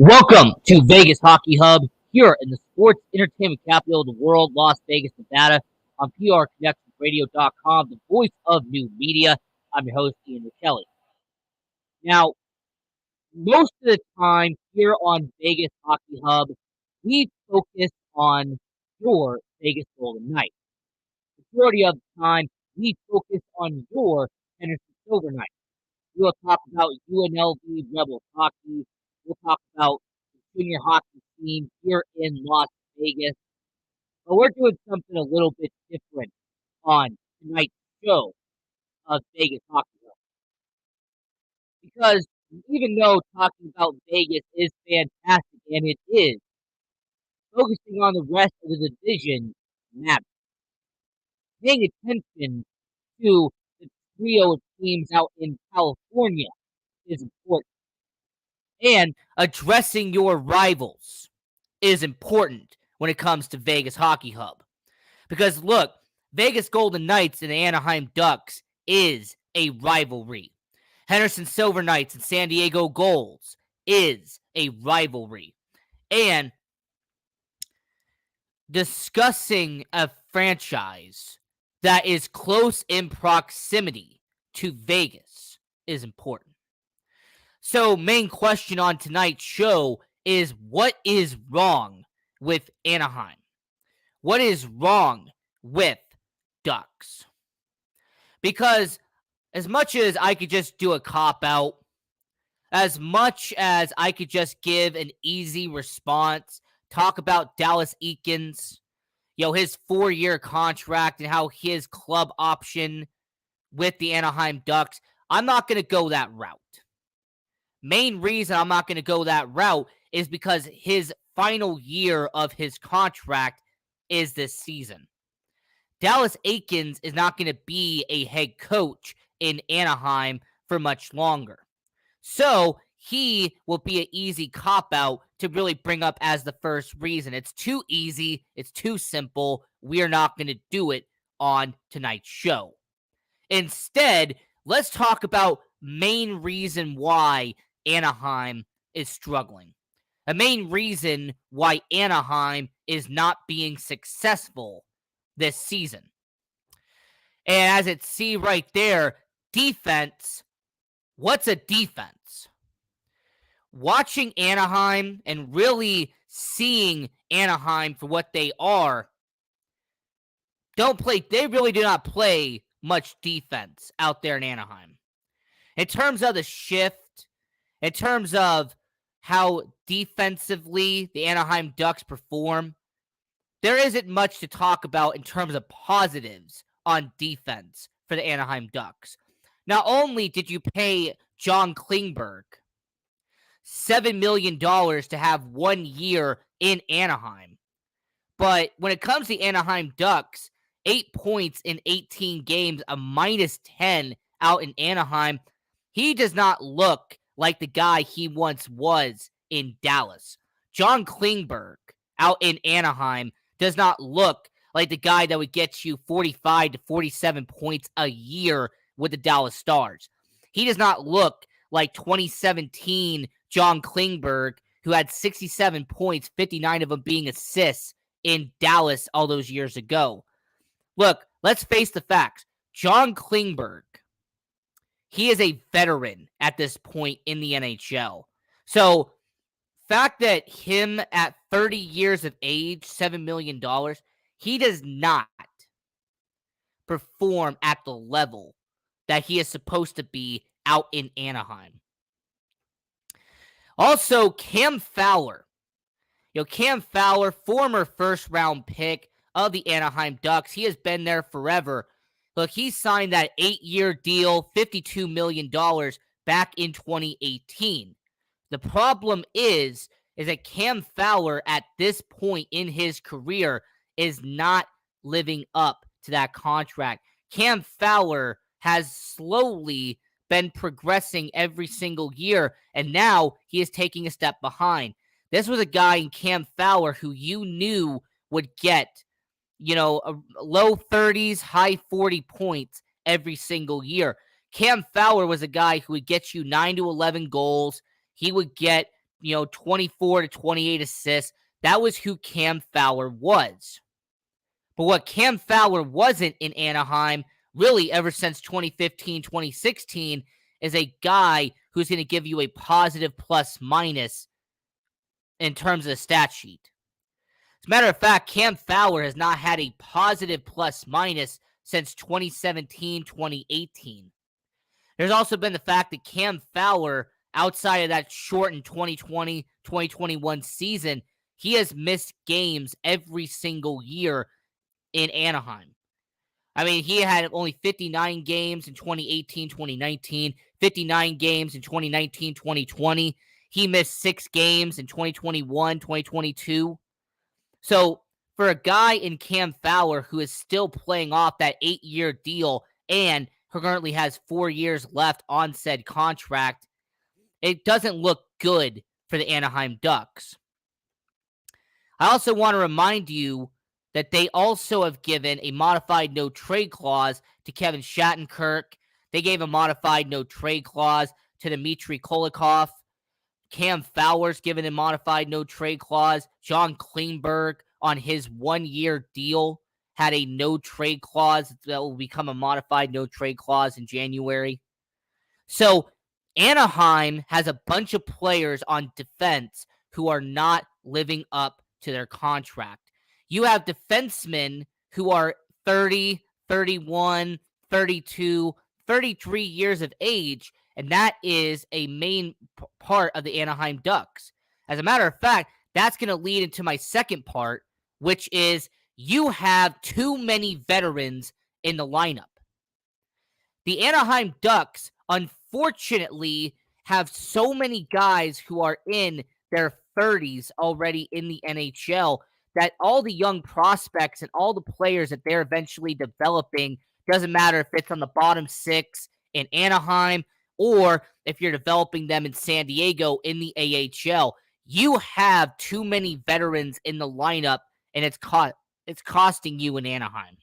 Welcome to Vegas Hockey Hub here in the sports entertainment capital of the world, Las Vegas, Nevada, on PRConnectionsRadio.com, the voice of new media. I'm your host, Ian McKelly. Now, most of the time here on Vegas Hockey Hub, we focus on your Vegas Golden Knights. The majority of the time, we focus on your Henderson Silver Knights. We'll talk about UNLV Rebels hockey. We'll talk about the junior hockey scene here in Las Vegas. But we're doing something a little bit different on tonight's show of Vegas Hockey Club. Because even though talking about Vegas is fantastic, and it is, focusing on the rest of the division matters. Paying attention to the trio of teams out in California is important. And addressing your rivals is important when it comes to Vegas Hockey Hub. Because look, Vegas Golden Knights and the Anaheim Ducks is a rivalry. Henderson Silver Knights and San Diego Gulls is a rivalry. And discussing a franchise that is close in proximity to Vegas is important. So, main question on tonight's show is what is wrong with Anaheim? What is wrong with Ducks? Because as much as I could just do a cop-out, as much as I could just give an easy response, talk about Dallas Eakins, his 4-year contract and how his club option with the Anaheim Ducks, I'm not going to go that route. Main reason I'm not going to go that route is because his final year of his contract is this season. Dallas Eakins is not going to be a head coach in Anaheim for much longer. So he will be an easy cop-out to really bring up as the first reason. It's too easy. It's too simple. We are not going to do it on tonight's show. Instead, let's talk about main reason why Anaheim is struggling. A main reason why Anaheim is not being successful this season. And as it see right there, defense. What's a defense? Watching Anaheim and really seeing Anaheim for what they are, they really do not play much defense out there in Anaheim. In terms of the shift, in terms of how defensively the Anaheim Ducks perform, there isn't much to talk about in terms of positives on defense for the Anaheim Ducks. Not only did you pay John Klingberg $7 million to have 1 year in Anaheim, but when it comes to the Anaheim Ducks, 8 points in 18 games, a -10 out in Anaheim, he does not look like the guy he once was in Dallas. John Klingberg out in Anaheim does not look like the guy that would get you 45 to 47 points a year with the Dallas Stars. He does not look like 2017 John Klingberg, who had 67 points, 59 of them being assists in Dallas all those years ago. Look, let's face the facts. John Klingberg, he is a veteran at this point in the NHL. So, fact that him at 30 years of age, $7 million, he does not perform at the level that he is supposed to be out in Anaheim. Also, Cam Fowler. Cam Fowler, former first-round pick of the Anaheim Ducks. He has been there forever. Look, he signed that 8-year deal, $52 million back in 2018. The problem is that Cam Fowler at this point in his career is not living up to that contract. Cam Fowler has slowly been progressing every single year, and now he is taking a step behind. This was a guy in Cam Fowler who you knew would get a low 30s, high 40 points every single year. Cam Fowler was a guy who would get you 9 to 11 goals. He would get 24 to 28 assists. That was who Cam Fowler was. But what Cam Fowler wasn't in Anaheim, really ever since 2015, 2016, is a guy who's going to give you a positive plus minus in terms of the stat sheet. As a matter of fact, Cam Fowler has not had a positive plus minus since 2017, 2018. There's also been the fact that Cam Fowler, outside of that shortened 2020, 2021 season, he has missed games every single year in Anaheim. I mean, he had only 59 games in 2018, 2019, 59 games in 2019, 2020. He missed 6 games in 2021, 2022. So for a guy in Cam Fowler who is still playing off that 8-year deal and who currently has 4 years left on said contract, it doesn't look good for the Anaheim Ducks. I also want to remind you that they also have given a modified no-trade clause to Kevin Shattenkirk. They gave a modified no-trade clause to Dmitry Kulikov. Cam Fowler's given a modified no-trade clause. John Klingberg, on his 1-year deal, had a no-trade clause that will become a modified no-trade clause in January. So Anaheim has a bunch of players on defense who are not living up to their contract. You have defensemen who are 30, 31, 32, 33 years of age, and that is a main part of the Anaheim Ducks. As a matter of fact, that's going to lead into my second part, which is you have too many veterans in the lineup. The Anaheim Ducks, unfortunately, have so many guys who are in their 30s already in the NHL that all the young prospects and all the players that they're eventually developing, doesn't matter if it's on the bottom 6 in Anaheim or if you're developing them in San Diego in the AHL, you have too many veterans in the lineup, and it's costing you in Anaheim.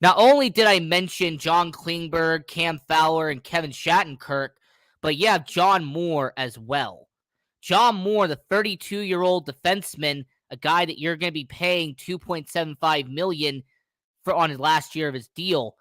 Not only did I mention John Klingberg, Cam Fowler, and Kevin Shattenkirk, but you have John Moore as well. John Moore, the 32-year-old defenseman, a guy that you're going to be paying $2.75 million for on his last year of his deal,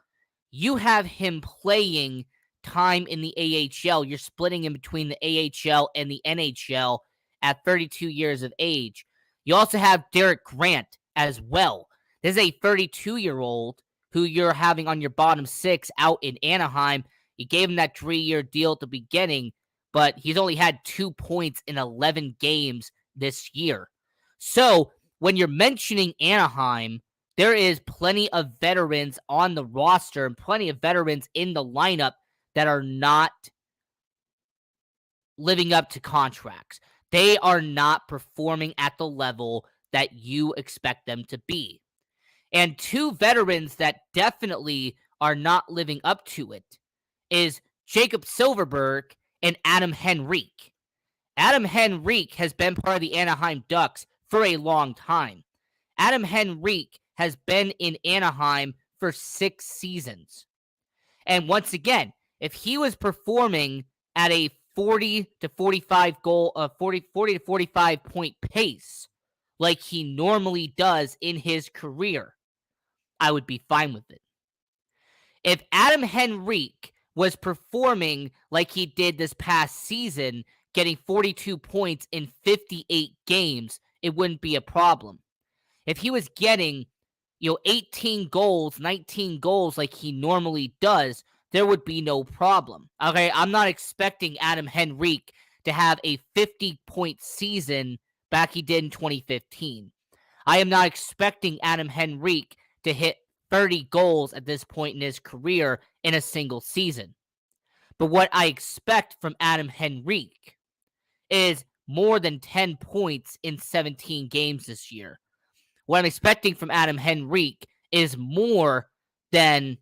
you have him playing time in the AHL. You're splitting him between the AHL and the NHL at 32 years of age. You also have Derek Grant as well. This is a 32-year-old who you're having on your bottom 6 out in Anaheim. You gave him that 3-year deal at the beginning, but he's only had 2 points in 11 games this year. So when you're mentioning Anaheim, there is plenty of veterans on the roster and plenty of veterans in the lineup that are not living up to contracts. They are not performing at the level that you expect them to be. And 2 veterans that definitely are not living up to it is Jacob Silfverberg and Adam Henrique. Adam Henrique has been part of the Anaheim Ducks for a long time. Adam Henrique has been in Anaheim for 6 seasons. And once again, if he was performing at a 40 to 45 point pace like he normally does in his career, I would be fine with it. If Adam Henrique was performing like he did this past season, getting 42 points in 58 games, it wouldn't be a problem. If he was getting, 18 goals, 19 goals like he normally does, there would be no problem. Okay, I'm not expecting Adam Henrique to have a 50-point season back he did in 2015. I am not expecting Adam Henrique to hit 30 goals at this point in his career in a single season. But what I expect from Adam Henrique is more than 10 points in 17 games this year. What I'm expecting from Adam Henrique is more than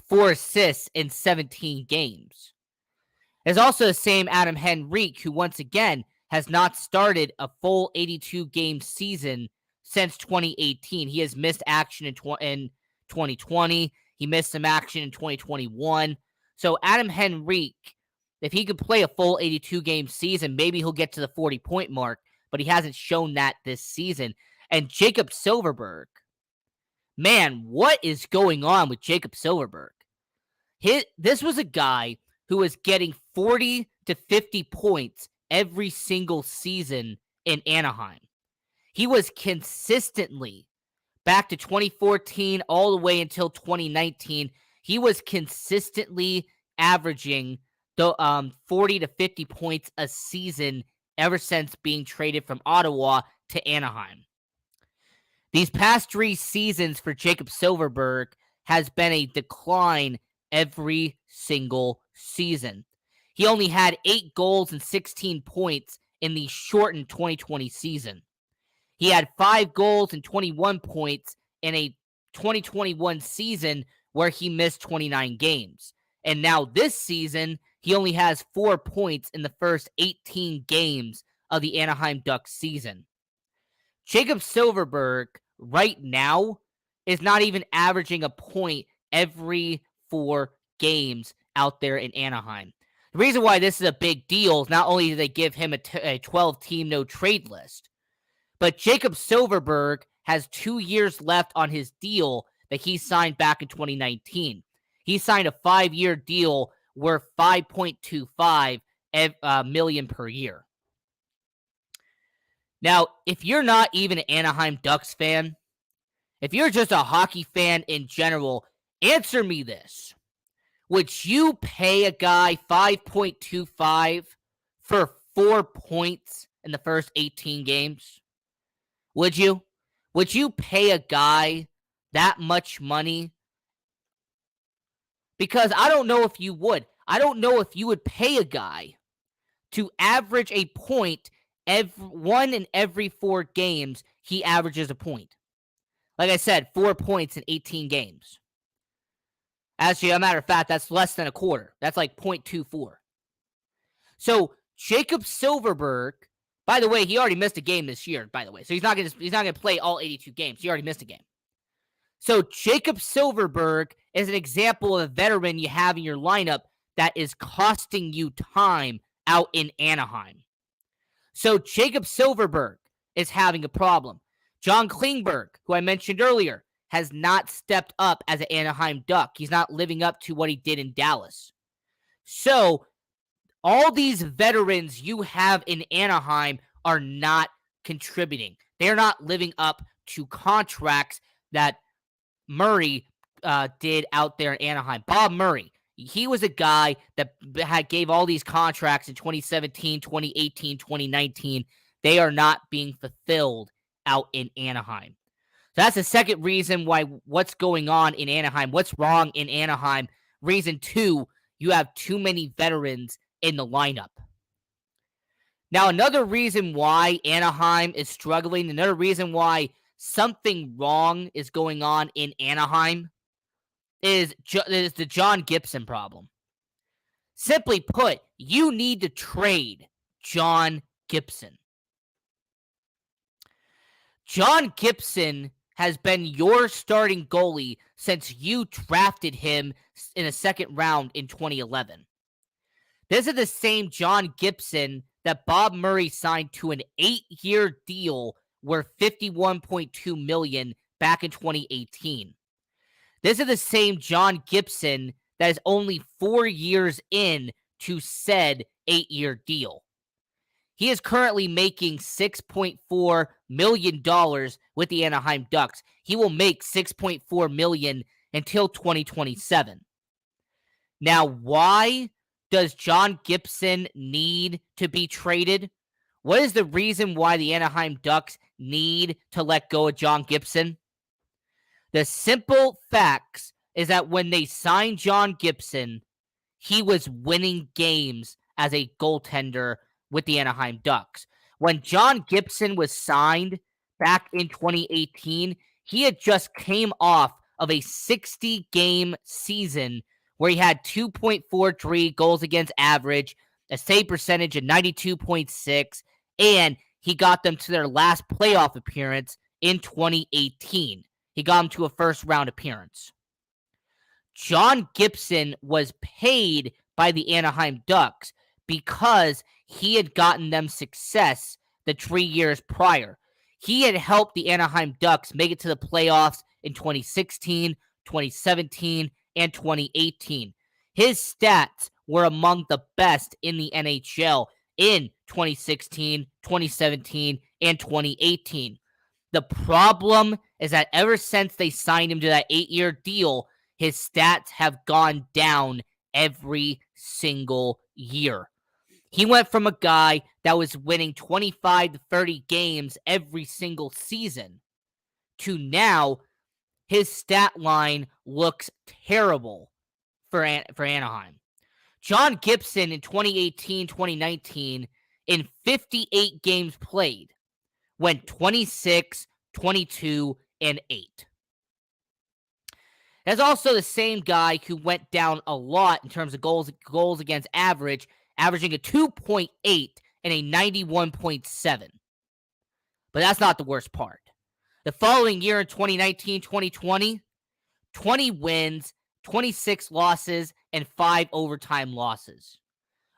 4 assists in 17 games. There's also the same Adam Henrique who, once again, has not started a full 82-game season since 2018. He has missed action in 2020. He missed some action in 2021. So Adam Henrique If he could play a full 82-game season, maybe he'll get to the 40-point mark, but he hasn't shown that this season. And Jacob Silverberg, man, what is going on with Jacob Silverberg? This was a guy who was getting 40 to 50 points every single season in Anaheim. He was consistently, back to 2014 all the way until 2019, he was consistently averaging 40 to 50 points a season ever since being traded from Ottawa to Anaheim. These past 3 seasons for Jacob Silverberg has been a decline every single season. He only had 8 goals and 16 points in the shortened 2020 season. He had 5 goals and 21 points in a 2021 season where he missed 29 games. And now this season, he only has 4 points in the first 18 games of the Anaheim Ducks season. Jacob Silverberg right now is not even averaging a point every 4 games out there in Anaheim. The reason why this is a big deal is not only do they give him a 12-team no-trade list, but Jacob Silverberg has 2 years left on his deal that he signed back in 2019. He signed a 5-year deal worth $5.25 million per year. Now, if you're not even an Anaheim Ducks fan, if you're just a hockey fan in general, answer me this. Would you pay a guy $5.25 for 4 points in the first 18 games? Would you? Would you pay a guy that much money? Because I don't know if you would. I don't know if you would pay a guy to average a point in every 4 games. He averages a point. Like I said, 4 points in 18 games. Actually, as a matter of fact, that's less than a quarter. That's like 0.24. So Jacob Silverberg, by the way, he already missed a game this year, by the way. So he's not gonna play all 82 games. He already missed a game. So Jacob Silverberg is an example of a veteran you have in your lineup that is costing you time out in Anaheim. So Jacob Silverberg is having a problem. John Klingberg, who I mentioned earlier, has not stepped up as an Anaheim Duck. He's not living up to what he did in Dallas. So all these veterans you have in Anaheim are not contributing. They're not living up to contracts that Murray did out there in Anaheim. Bob Murray, he was a guy that gave all these contracts in 2017, 2018, 2019. They are not being fulfilled out in Anaheim. So that's the second reason why what's going on in Anaheim, what's wrong in Anaheim. Reason 2, you have too many veterans in the lineup. Now, another reason why Anaheim is struggling, another reason why something wrong is going on in Anaheim is the John Gibson problem. Simply put, you need to trade John Gibson. John Gibson has been your starting goalie since you drafted him in the second round in 2011. This is the same John Gibson that Bob Murray signed to an 8-year deal worth $51.2 million back in 2018. This is the same John Gibson that is only 4 years in to said 8-year deal. He is currently making $6.4 million with the Anaheim Ducks. He will make $6.4 million until 2027. Now, why does John Gibson need to be traded? What is the reason why the Anaheim Ducks need to let go of John Gibson? The simple facts is that when they signed John Gibson, he was winning games as a goaltender with the Anaheim Ducks. When John Gibson was signed back in 2018, he had just came off of a 60-game season where he had 2.43 goals against average, a save percentage of 92.6, and he got them to their last playoff appearance in 2018. He got them to a first-round appearance. John Gibson was paid by the Anaheim Ducks because he had gotten them success the 3 years prior. He had helped the Anaheim Ducks make it to the playoffs in 2016, 2017, and 2018. His stats were among the best in the NHL in 2016, 2017, and 2018. The problem is that ever since they signed him to that 8-year deal, his stats have gone down every single year. He went from a guy that was winning 25 to 30 games every single season to now his stat line looks terrible for Anaheim. John Gibson in 2018-2019 in 58 games played went 26, 22, and 8. That's also the same guy who went down a lot in terms of goals against average, averaging a 2.8 and a 91.7. But that's not the worst part. The following year in 2019-2020, 20 wins, 26 losses, and 5 overtime losses.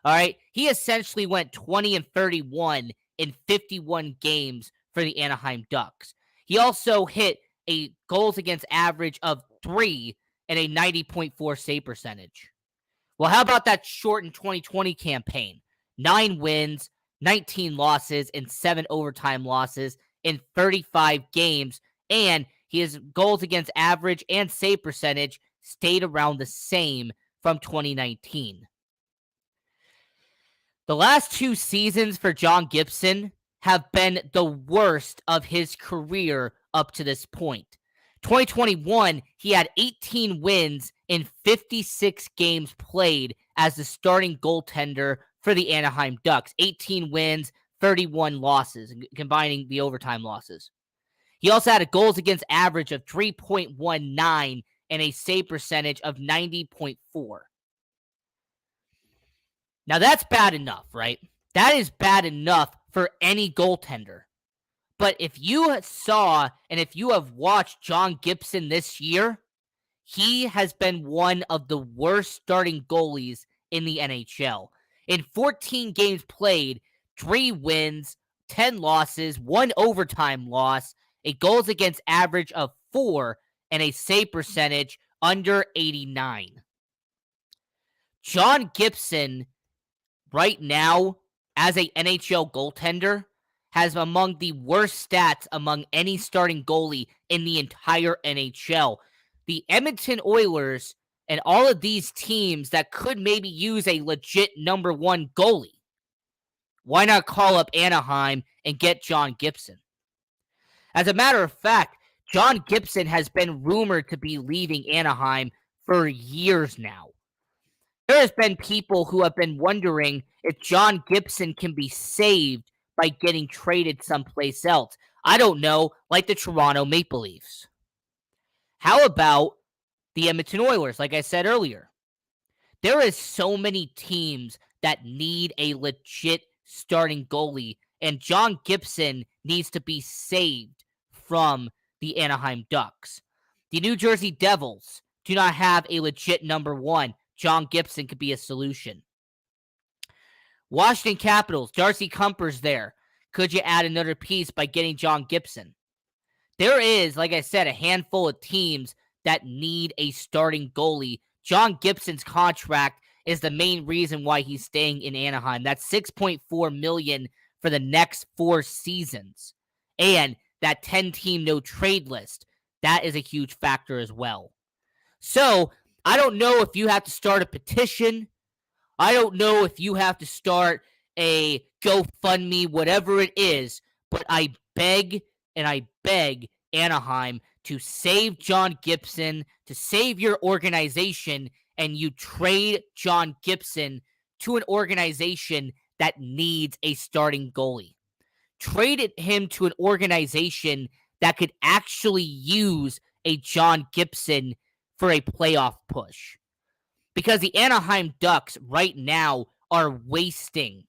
All right, he essentially went 20 and 31 in 51 games for the Anaheim Ducks. He also hit a goals against average of 3 and a 90.4 save percentage. Well, how about that shortened 2020 campaign? 9 wins, 19 losses, and 7 overtime losses in 35 games, and his goals against average and save percentage stayed around the same from 2019. The last 2 seasons for John Gibson have been the worst of his career up to this point. 2021, he had 18 wins in 56 games played as the starting goaltender for the Anaheim Ducks. 18 wins, 31 losses, combining the overtime losses. He also had a goals against average of 3.19 and a save percentage of 90.4. Now that's bad enough, right? That is bad enough for any goaltender. But if you saw and if you have watched John Gibson this year, he has been one of the worst starting goalies in the NHL. In 14 games played, 3 wins, 10 losses, 1 overtime loss, a goals against average of 4, and a save percentage under 89. John Gibson, right now, as a NHL goaltender, has among the worst stats among any starting goalie in the entire NHL. The Edmonton Oilers and all of these teams that could maybe use a legit number 1 goalie, why not call up Anaheim and get John Gibson? As a matter of fact, John Gibson has been rumored to be leaving Anaheim for years now. There has been people who have been wondering if John Gibson can be saved by getting traded someplace else. I don't know, like the Toronto Maple Leafs. How about the Edmonton Oilers, like I said earlier? There is so many teams that need a legit starting goalie, and John Gibson needs to be saved from the Anaheim Ducks. The New Jersey Devils do not have a legit number 1. John Gibson could be a solution. Washington Capitals, Darcy Kuemper's there. Could you add another piece by getting John Gibson? There is, like I said, a handful of teams that need a starting goalie. John Gibson's contract is the main reason why he's staying in Anaheim. That's $6.4 million for the next 4 seasons. And that 10-team no-trade list, that is a huge factor as well. So, I don't know if you have to start a petition. I don't know if you have to start a GoFundMe, whatever it is, but I beg and I beg Anaheim to save John Gibson, to save your organization, and you trade John Gibson to an organization that needs a starting goalie. Trade him to an organization that could actually use a John Gibson for a playoff push. Because the Anaheim Ducks right now are wasting,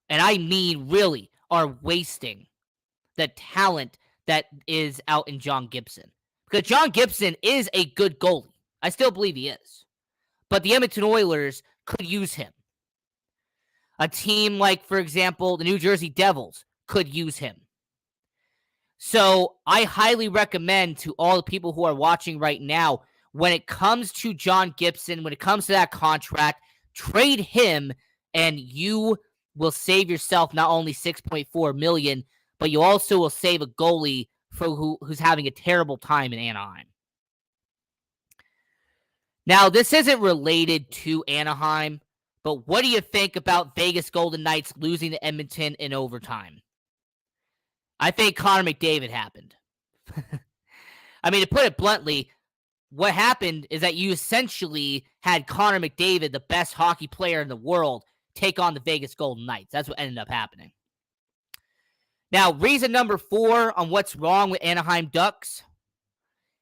and I mean really are wasting, the talent that is out in John Gibson. Because John Gibson is a good goalie. I still believe he is. but the Edmonton Oilers could use him. A team like, for example, the New Jersey Devils could use him. So I highly recommend to all the people who are watching right now, when it comes to John Gibson, when it comes to that contract, trade him and you will save yourself not only $6.4 million, but you also will save a goalie who's having a terrible time in Anaheim. Now, this isn't related to Anaheim, but what do you think about Vegas Golden Knights losing to Edmonton in overtime? I think Connor McDavid happened. I mean, to put it bluntly, what happened is that you essentially had Connor McDavid, the best hockey player in the world, take on the Vegas Golden Knights. That's what ended up happening. Now, reason number 4 on what's wrong with Anaheim Ducks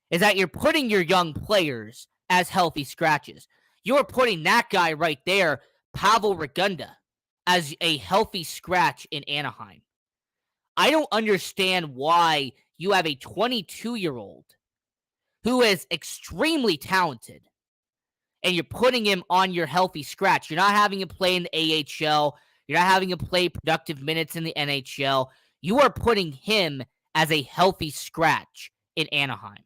is that you're putting your young players as healthy scratches. You're putting that guy right there, Pavel Regunda, as a healthy scratch in Anaheim. I don't understand why you have a 22-year-old who is extremely talented and you're putting him on your healthy scratch. You're not having him play in the AHL. You're not having him play productive minutes in the NHL. You are putting him as a healthy scratch in Anaheim.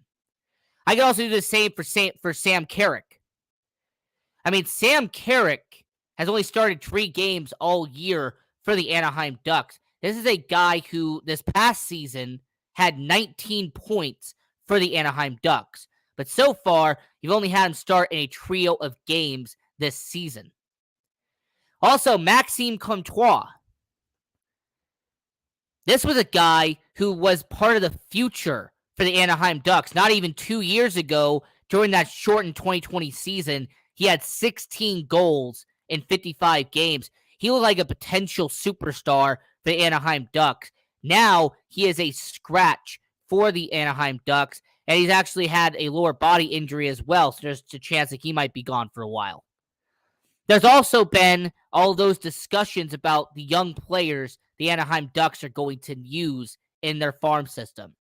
I can also do the same for Sam Carrick. I mean, Sam Carrick has only started 3 games all year for the Anaheim Ducks. This is a guy who this past season had 19 points for the Anaheim Ducks. But so far, you've only had him start in a trio of games this season. Also, Maxime Comtois. This was a guy who was part of the future for the Anaheim Ducks. Not even 2 years ago, during that shortened 2020 season, he had 16 goals in 55 games. He looked like a potential superstar for the Anaheim Ducks. Now, he is a scratch for the Anaheim Ducks, and he's actually had a lower body injury as well, so there's a chance that he might be gone for a while. There's also been all those discussions about the young players the Anaheim Ducks are going to use in their farm system.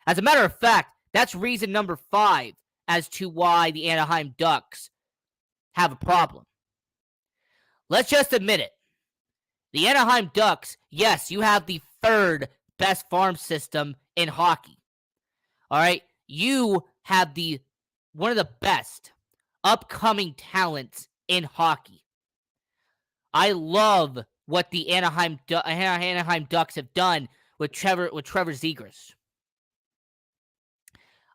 As a matter of fact, that's reason number 5 as to why the Anaheim Ducks have a problem. Let's just admit it. The Anaheim Ducks, yes, you have the 3rd best farm system in hockey. All right? You have one of the best upcoming talents in hockey. I love what the Anaheim Ducks have done with Trevor Zegras.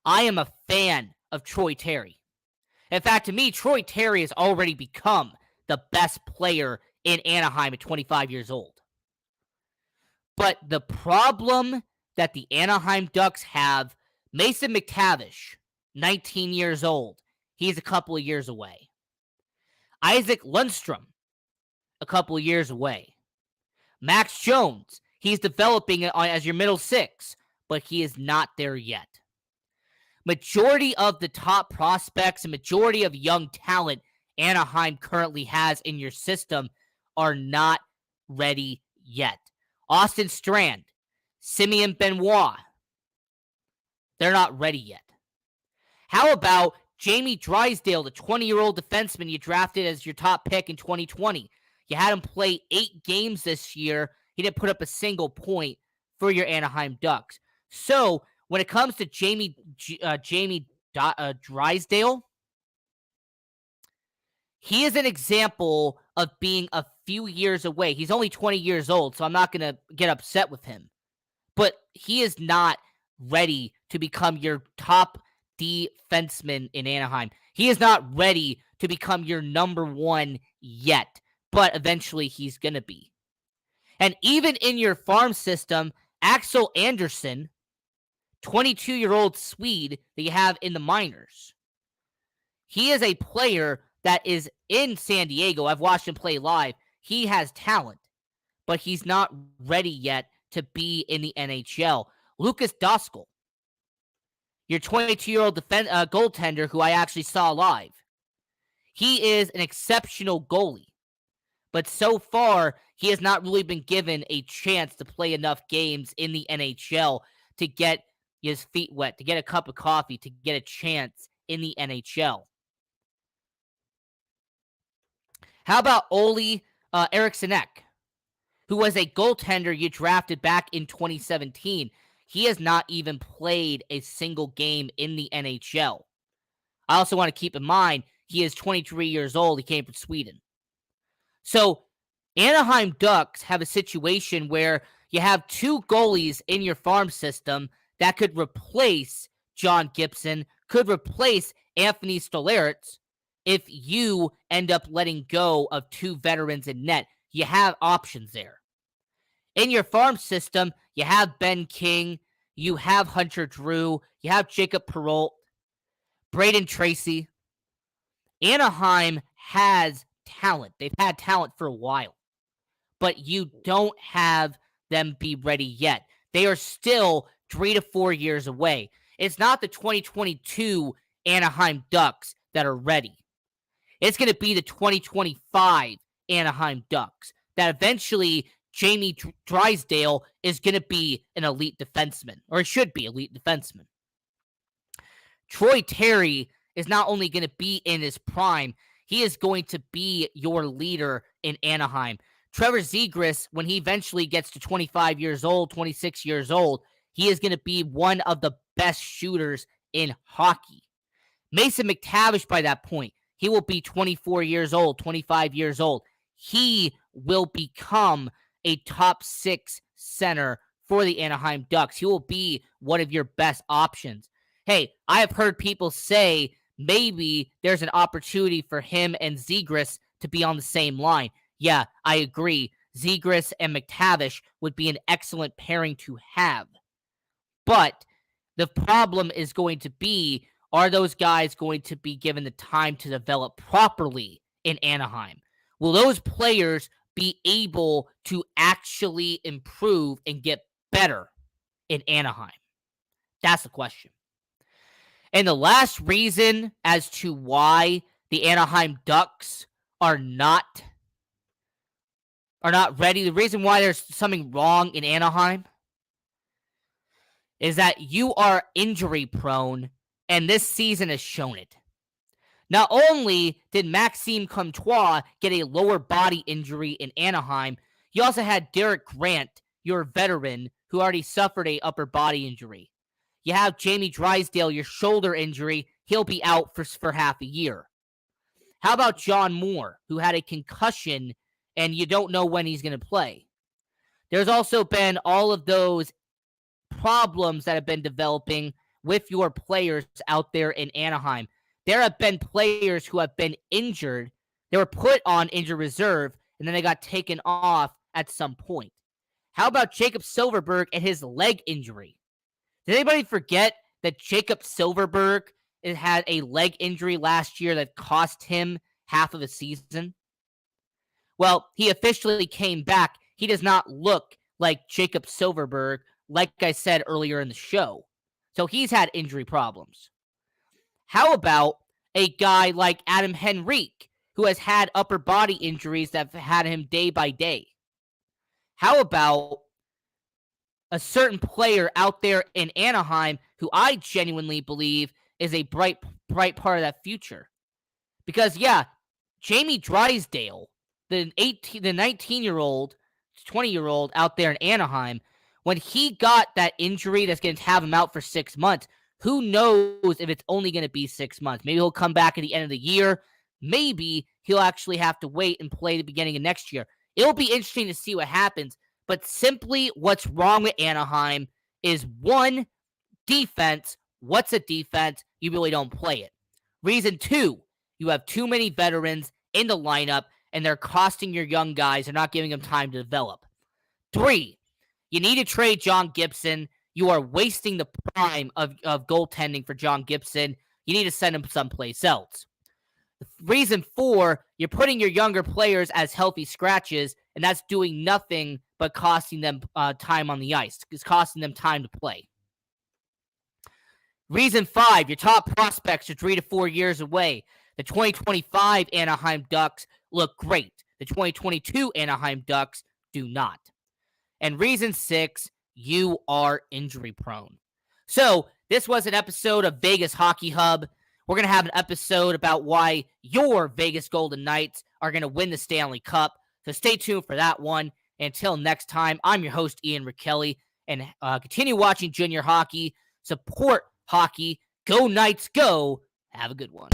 I am a fan of Troy Terry. In fact, to me, Troy Terry has already become the best player in Anaheim at 25 years old. But the problem that the Anaheim Ducks have, Mason McTavish, 19 years old. He's a couple of years away. Isaac Lundstrom, a couple of years away. Max Jones, he's developing as your middle 6, but he is not there yet. Majority of the top prospects and majority of young talent Anaheim currently has in your system are not ready yet. Austin Strand, Simeon Benoit, they're not ready yet. How about Jamie Drysdale, the 20-year-old defenseman you drafted as your top pick in 2020? You had him play 8 games this year. He didn't put up a single point for your Anaheim Ducks. So when it comes to Jamie Drysdale, he is an example of being a few years away. He's only 20 years old, so I'm not going to get upset with him. But he is not ready to become your top defenseman in Anaheim. He is not ready to become your number 1 yet, but eventually he's going to be. And even in your farm system, Axel Andersson, 22-year-old Swede that you have in the minors, he is a player that is in San Diego. I've watched him play live. He has talent, but he's not ready yet to be in the NHL. Lucas Doskel, your 22-year-old goaltender who I actually saw live. He is an exceptional goalie, but so far, he has not really been given a chance to play enough games in the NHL to get his feet wet, to get a cup of coffee, to get a chance in the NHL. How about Oli Erikssonek, who was a goaltender you drafted back in 2017? He has not even played a single game in the NHL. I also want to keep in mind, he is 23 years old. He came from Sweden. So Anaheim Ducks have a situation where you have two goalies in your farm system that could replace John Gibson, could replace Anthony Stolarz if you end up letting go of two veterans in net. You have options there. In your farm system, you have Ben King, you have Hunter Drew, you have Jacob Perreault, Braden Tracy. Anaheim has talent. They've had talent for a while, but you don't have them be ready yet. They are still 3 to 4 years away. It's not the 2022 Anaheim Ducks that are ready. It's going to be the 2025 Anaheim Ducks that eventually Jamie Drysdale is going to be an elite defenseman, or it should be elite defenseman. Troy Terry is not only going to be in his prime, he is going to be your leader in Anaheim. Trevor Zegras, when he eventually gets to 25 years old, 26 years old, he is going to be one of the best shooters in hockey. Mason McTavish, by that point, he will be 24 years old, 25 years old. He will become a top 6 center for the Anaheim Ducks. He will be one of your best options. Hey, I have heard people say maybe there's an opportunity for him and Zegras to be on the same line. Yeah, I agree. Zegras and McTavish would be an excellent pairing to have. But the problem is going to be, are those guys going to be given the time to develop properly in Anaheim? Will those players be able to actually improve and get better in Anaheim? That's the question. And the last reason as to why the Anaheim Ducks are not ready, the reason why there's something wrong in Anaheim is that you are injury prone, and this season has shown it. Not only did Maxime Comtois get a lower body injury in Anaheim, you also had Derek Grant, your veteran, who already suffered a upper body injury. You have Jamie Drysdale, your shoulder injury. He'll be out for half a year. How about John Moore, who had a concussion, and you don't know when he's going to play? There's also been all of those problems that have been developing with your players out there in Anaheim. There have been players who have been injured. They were put on injured reserve, and then they got taken off at some point. How about Jacob Silfverberg and his leg injury? Did anybody forget that Jacob Silfverberg had a leg injury last year that cost him half of a season? Well, he officially came back. He does not look like Jacob Silfverberg, like I said earlier in the show. So he's had injury problems. How about a guy like Adam Henrique, who has had upper body injuries that have had him day by day? How about a certain player out there in Anaheim who I genuinely believe is a bright part of that future? Because, yeah, Jamie Drysdale, the 19-year-old, 20-year-old out there in Anaheim, when he got that injury that's going to have him out for 6 months, who knows if it's only going to be 6 months? Maybe he'll come back at the end of the year. Maybe he'll actually have to wait and play the beginning of next year. It'll be interesting to see what happens. But simply what's wrong with Anaheim is, one, defense. What's a defense? You really don't play it. Reason two, you have too many veterans in the lineup, and they're costing your young guys. They're not giving them time to develop. 3, you need to trade John Gibson. You are wasting the prime of goaltending for John Gibson. You need to send him someplace else. Reason 4, you're putting your younger players as healthy scratches, and that's doing nothing but costing them time on the ice. It's costing them time to play. Reason 5, your top prospects are 3 to 4 years away. The 2025 Anaheim Ducks look great. The 2022 Anaheim Ducks do not. And reason 6, you are injury prone. So this was an episode of Vegas Hockey Hub. We're going to have an episode about why your Vegas Golden Knights are going to win the Stanley Cup. So stay tuned for that one. Until next time, I'm your host, Ian Rickelli, and continue watching junior hockey. Support hockey. Go Knights, go. Have a good one.